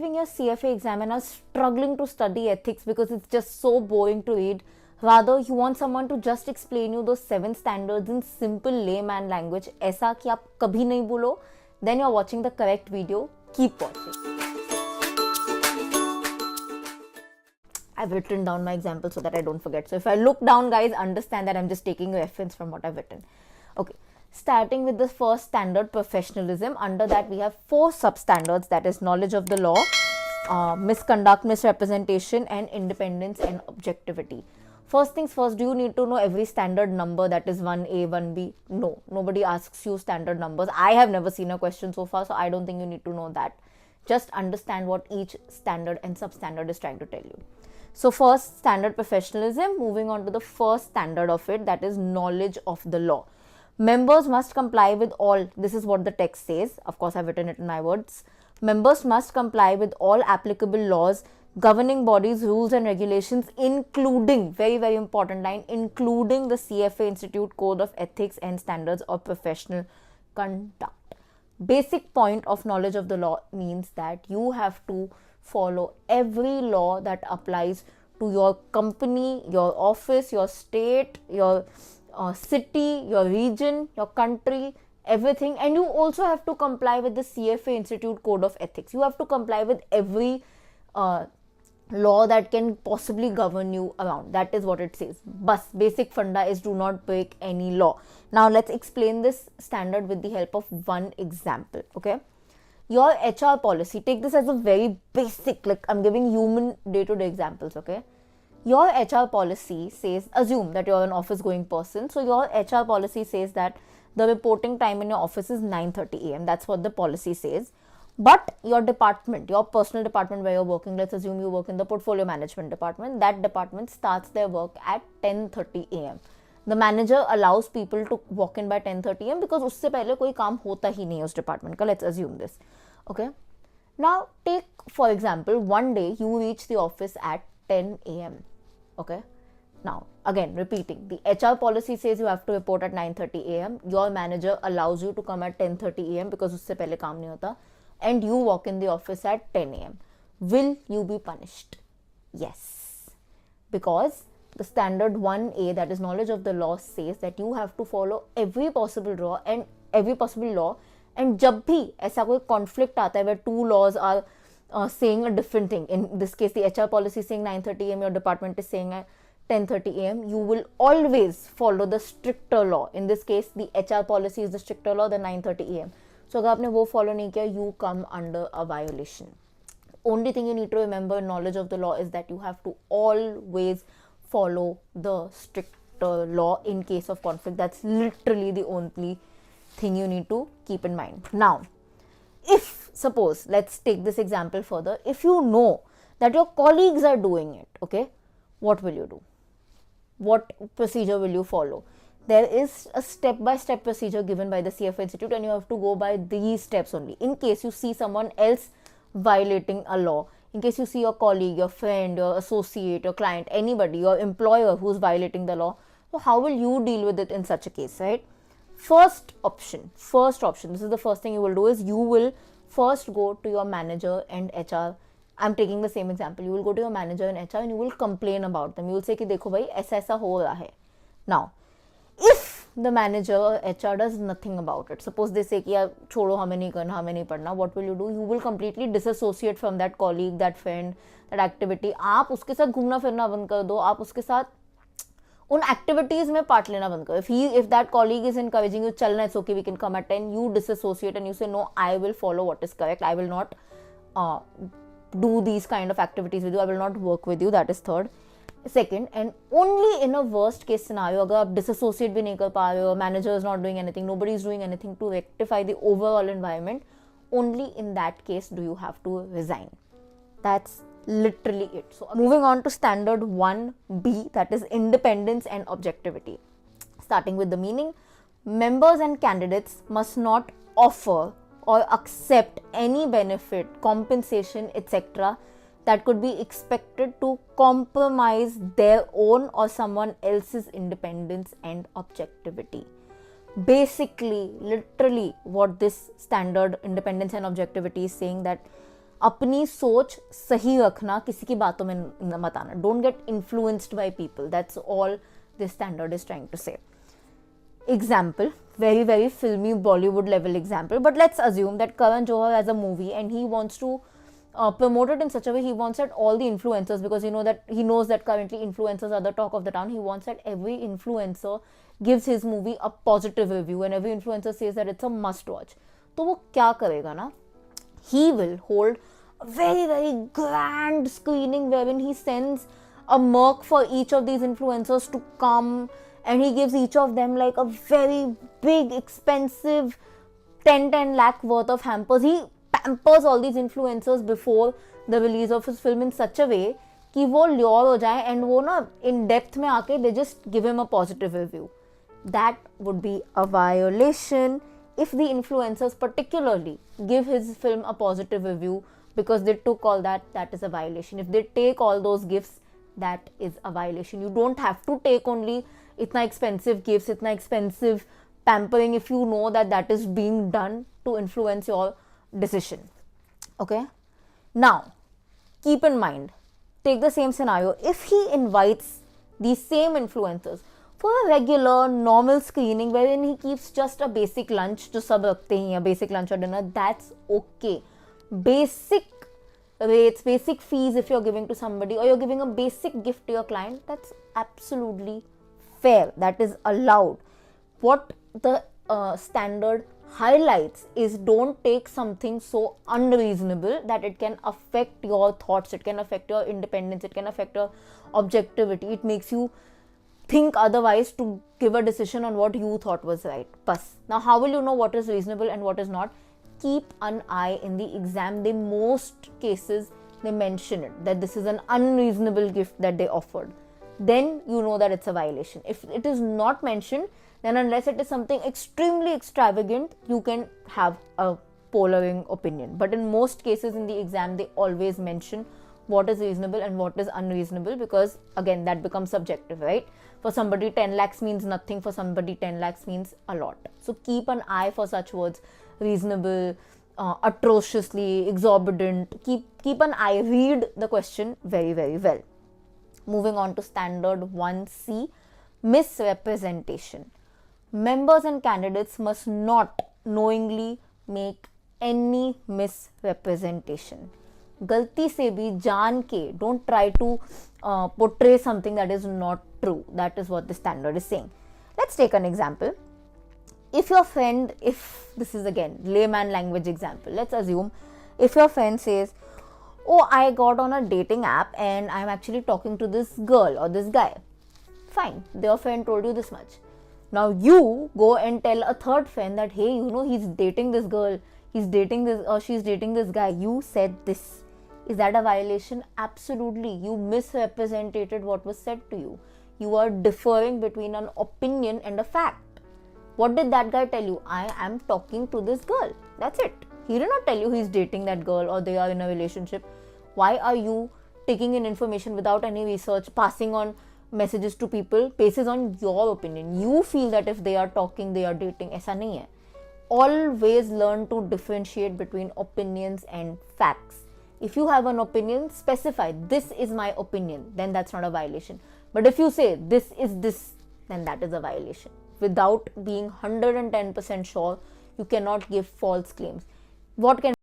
giving your CFA exam and are struggling to study ethics because it's just so boring to read, rather you want someone to just explain you those 7 standards in simple layman language, ऐसा कि आप कभी नहीं भूलो, then you're watching the correct video. Keep watching. I've written down my example so that I don't forget. So if I look down, guys, understand that I'm just taking a reference from what I've written. Okay, starting with the first standard, professionalism. Under that we have 4 substandards, that is knowledge of the law, misconduct, misrepresentation, and independence and objectivity. First things first, do you need to know every standard number, that is 1A, 1B? No, nobody asks you standard numbers. I have never seen a question so far, so I don't think you need to know that. Just understand what each standard and substandard is trying to tell you. So first standard, professionalism. Moving on to the first standard of it, that is knowledge of the law. Members must comply with all, this is what the text says, of course I've written it in my words. Members must comply with all applicable laws, governing bodies, rules and regulations, including, very very important line, including the CFA Institute Code of Ethics and Standards of Professional Conduct. Basic point of knowledge of the law means that you have to follow every law that applies to your company, your office, your state, your city, your region, your country, everything. And you also have to comply with the CFA Institute Code of Ethics. You have to comply with every law that can possibly govern you around. That is what it says. Bas, basic funda is do not break any law. Now let's explain this standard with the help of one example. Okay, your HR policy, take this as a very basic, like I'm giving human day-to-day examples. Okay, your HR policy says, assume that you're an office going person, so your HR policy says that the reporting time in your office is 9:30 a.m. That's what the policy says. But your department, your personal department where you're working, let's assume you work in the portfolio management department, that department starts their work at 10:30 a.m. The manager allows people to walk in by 10:30 a.m. because उससे पहले कोई काम होता ही नहीं है उस department का. Let's assume this. Okay. Now take for example, one day you reach the office at 10 a.m. Okay. Now again repeating, the HR policy says you have to report at 9:30 a.m. Your manager allows you to come at 10:30 a.m. because उससे पहले काम नहीं होता, and you walk in the office at 10 a.m. Will you be punished? Yes, because the standard 1A, that is knowledge of the law, says that you have to follow every possible law, and जब भी ऐसा कोई conflict आता है where 2 laws are saying a different thing, in this case the HR policy is saying 9:30 a.m., your department is saying at 10:30 a.m., you will always follow the stricter law. In this case the HR policy is the stricter law, the 9:30 a.m. So अगर आपने वो follow नहीं किया, you come under a violation. Only thing you need to remember in knowledge of the law is that you have to always follow the stricter law in case of conflict. That's literally the only thing you need to keep in mind. Now, if suppose, let's take this example further, if you know that your colleagues are doing it, okay, what will you do? What procedure will you follow? There is a step-by-step procedure given by the CFA Institute, and you have to go by these steps only. In case you see someone else violating a law, in case you see your colleague, your friend, your associate, your client, anybody, your employer who's violating the law, so how will you deal with it in such a case, right? First option, this is the first thing you will do, is you will first go to your manager and HR. I'm taking the same example. You will go to your manager and HR and you will complain about them. You will say कि देखो भाई ऐसा ऐसा हो रहा है. Now, if the manager or HR does nothing about it, suppose they say कि यार छोड़ो हमें नहीं करना, हमें नहीं पढ़ना, what will you do? You will completely disassociate from that colleague, that friend, that activity. आप उसके साथ घूमना फिरना बंद कर दो, आप उसके साथ उन एक्टिविटीज में पार्ट लेना बंद करो. If that colleague is encouraging you, चलना, it's okay, we can come at 10, you disassociate and you say no, I will follow what is correct, I will not do these kind of activities with you, I will not work with you. That is third. Second, and only in a worst case scenario, अगर आप disassociate भी नहीं कर पा रहे हो, manager is not doing anything, nobody is doing anything to rectify the overall environment, only in that case do you have to resign. That's literally it. So moving on to standard 1B, that is independence and objectivity. Starting with the meaning, members and candidates must not offer or accept any benefit, compensation, etc. that could be expected to compromise their own or someone else's independence and objectivity. Basically, literally what this standard independence and objectivity is saying, that अपनी सोच सही रखना, किसी की बातों में मत आना. Don't get influenced by people. That's all this standard is trying to say. Example, very filmy Bollywood level example, but let's assume that Karan Johar has a movie and he wants to promote it in such a way. He wants that all the influencers, because he knows that currently influencers are the talk of the town. He wants that every influencer gives his movie a positive review and every influencer says that it's a must watch. तो वो क्या करेगा ना? He will hold a very grand screening wherein he sends a merc for each of these influencers to come, and he gives each of them like a very big expensive 10 lakh worth of hampers. He pampers all these influencers before the release of his film in such a way कि वो lure हो जाए and वो ना in depth में आके they just give him a positive review. That would be a violation if the influencers particularly give his film a positive review because they took all that. That is a violation. If they take all those gifts, that is a violation. You don't have to take only itna expensive gifts, itna expensive pampering if you know that that is being done to influence your decision. Okay, now keep in mind, take the same scenario. If he invites these same influencers for a regular normal screening wherein he keeps just a basic lunch, जो सब रखते ही हैं, basic lunch or dinner, that's okay. Basic rates, basic fees if you're giving to somebody, or you're giving a basic gift to your client, that's absolutely fair. That is allowed. What the standard highlights is, don't take something so unreasonable that it can affect your thoughts, it can affect your independence, it can affect your objectivity. It makes you think otherwise to give a decision on what you thought was right. Bas. Now, how will you know what is reasonable and what is not? Keep an eye in the exam. They most cases they mention it, that this is an unreasonable gift that they offered. Then you know that it's a violation. If it is not mentioned, then unless it is something extremely extravagant, you can have a polarizing opinion. But in most cases in the exam, they always mention what is reasonable and what is unreasonable, because again, that becomes subjective, right? For somebody 10 lakhs means nothing, for somebody 10 lakhs means a lot. So keep an eye for such words. Reasonable, atrociously, exorbitant. Keep an eye. Read the question very well. Moving on to standard 1C, misrepresentation. Members and candidates must not knowingly make any misrepresentation. गलती से भी जान के, don't try to portray something that is not true. That is what the standard is saying. Let's take an example. If your friend, if this is again layman language example, let's assume if your friend says, oh, I got on a dating app and I'm actually talking to this girl or this guy. Fine, your friend told you this much. Now you go and tell a third friend that, hey, you know, he's dating this girl, he's dating this, or she's dating this guy. You said this. Is that a violation? Absolutely. You misrepresented what was said to you. You are differing between an opinion and a fact. What did that guy tell you? I am talking to this girl. That's it. He did not tell you he's dating that girl or they are in a relationship. Why are you taking in information without any research, passing on messages to people based on your opinion? You feel that if they are talking, they are dating. ऐसा नहीं है. Always learn to differentiate between opinions and facts. If you have an opinion, specify, this is my opinion, then that's not a violation. But if you say, this is this, then that is a violation. Without being 110% sure, you cannot give false claims. What can